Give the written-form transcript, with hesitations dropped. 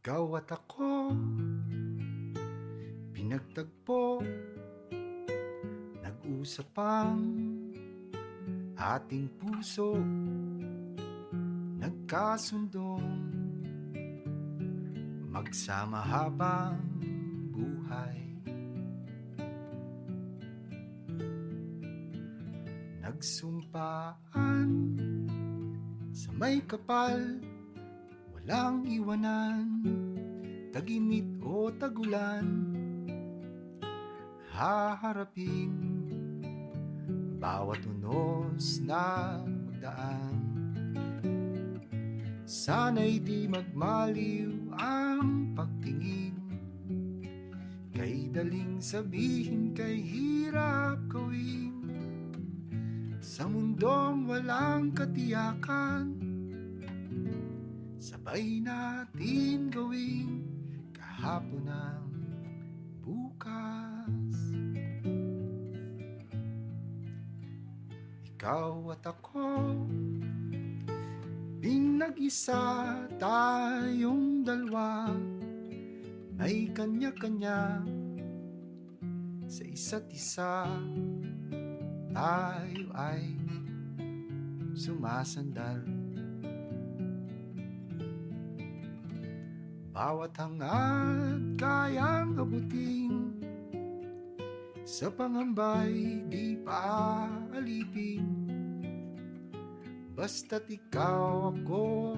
Ikaw at ako, pinagtagpo, nag-usap ang ating puso, nagkasundong magsama habang buhay. Nagsumpaan sa may kapal, walang iwanan, tag-init o tagulan, haharapin bawat unos na magdaan. Sana'y di magmaliw ang pagtingin, kay daling sabihin, kay hirap gawin. Sa mundong walang katiyakan, sabay natin gawin kahapon ang bukas. Ikaw at ako, pinag-isa tayong dalawa, may kanya-kanya sa isa't isa. Tayo ay sumasandal, bawat hangad kayang abutin, sa pangambay di paalipin. Basta't ikaw, ako